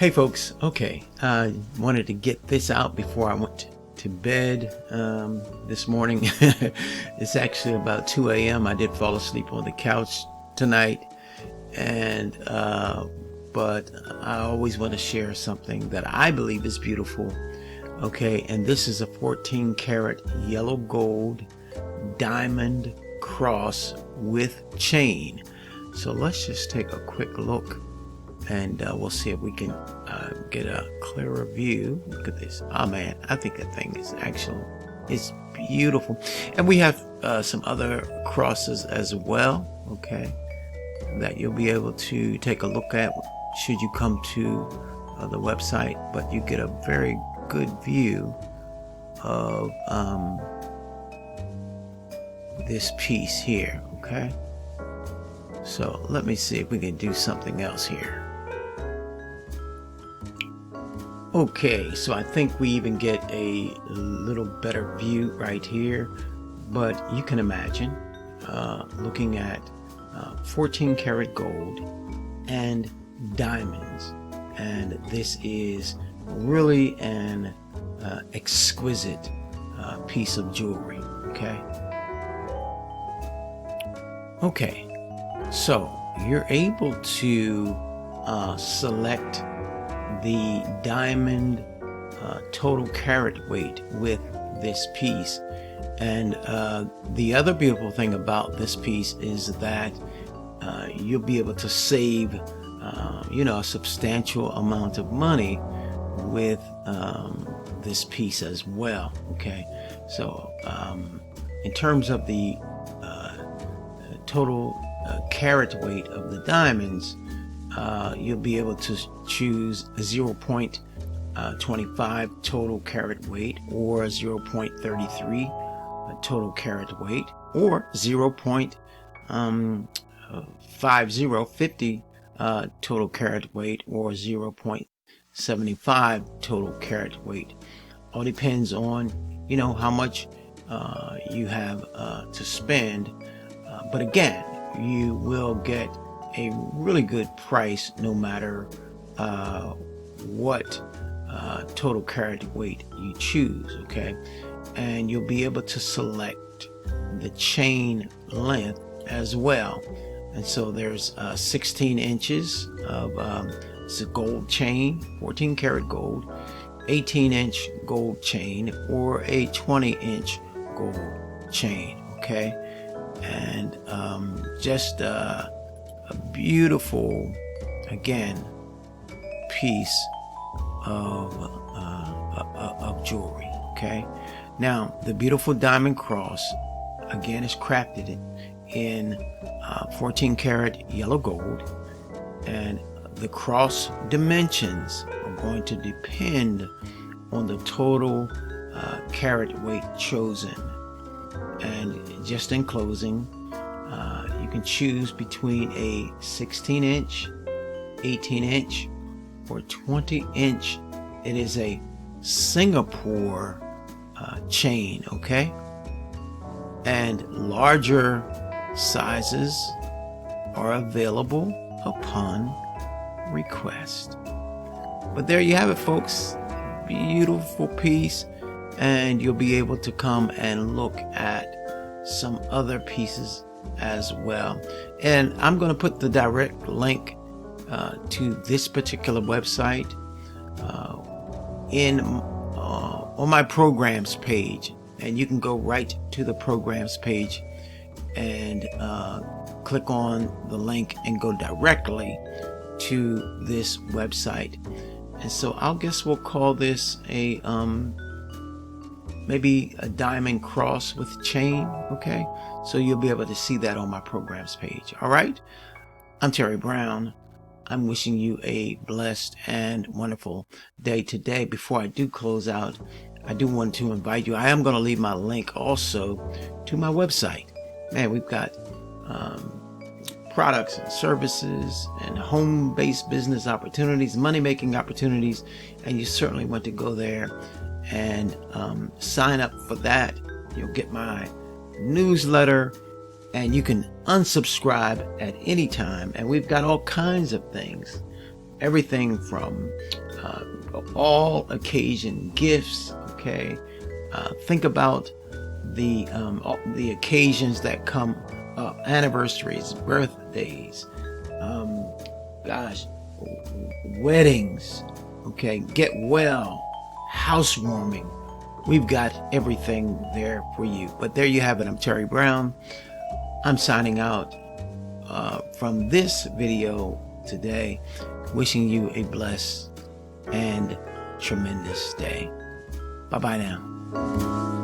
Hey folks, okay, I wanted to get this out before I went to bed this morning. It's actually about 2 a.m. I did fall asleep on the couch tonight, and but I always want to share something that I believe is beautiful. Okay, and this is a 14 karat yellow gold diamond cross with chain. So let's just take a quick look, and we'll see if we can get a clearer view. Look at this. Oh man, I think that thing is it's beautiful. And we have some other crosses as well, okay, that you'll be able to take a look at should you come to the website. But you get a very good view of this piece here, okay? So let me see if we can do something else here. Okay, so I think we even get a little better view right here, but you can imagine looking at 14 karat gold and diamonds, and this is really an exquisite piece of jewelry. Okay, so you're able to select the diamond total carat weight with this piece. And the other beautiful thing about this piece is that you'll be able to save a substantial amount of money with this piece as well. Okay, so in terms of the total carat weight of the diamonds, you'll be able to choose a 0.25 total carat weight, or 0.33 total carat weight, or 0.50 total carat weight, or 0.75 total carat weight. All depends on how much you have to spend, but again, you will get a really good price no matter what total carat weight you choose. Okay, and you'll be able to select the chain length as well. And so there's 16 inches of it's a gold chain, 14 karat gold, 18-inch gold chain, or a 20-inch gold chain. Okay, and just a beautiful, again, piece of jewelry. Okay, now the beautiful diamond cross again is crafted in 14 karat yellow gold, and the cross dimensions are going to depend on the total carat weight chosen. And just in closing, you can choose between a 16-inch, 18-inch, or 20-inch. It is a Singapore chain, okay? And larger sizes are available upon request. But there you have it, folks. Beautiful piece. And you'll be able to come and look at some other pieces as well. And I'm going to put the direct link to this particular website on my programs page, and you can go right to the programs page and click on the link and go directly to this website. And so I guess we'll call this a maybe a diamond cross with chain. Okay, so you'll be able to see that on my programs page. All right, I'm Terry Brown. I'm wishing you a blessed and wonderful day today. Before I do close out, I do want to invite you. I am going to leave my link also to my website. Man, we've got products and services and home-based business opportunities, money-making opportunities, and you certainly want to go there and sign up for that. You'll get my newsletter, and you can unsubscribe at any time. And we've got all kinds of things everything from all occasion gifts. Okay, think about the occasions that come up, anniversaries, birthdays, gosh, weddings. Okay, get well, housewarming. We've got everything there for you. But there you have it. I'm Terry Brown. I'm signing out from this video today, wishing you a blessed and tremendous day. Bye-bye now.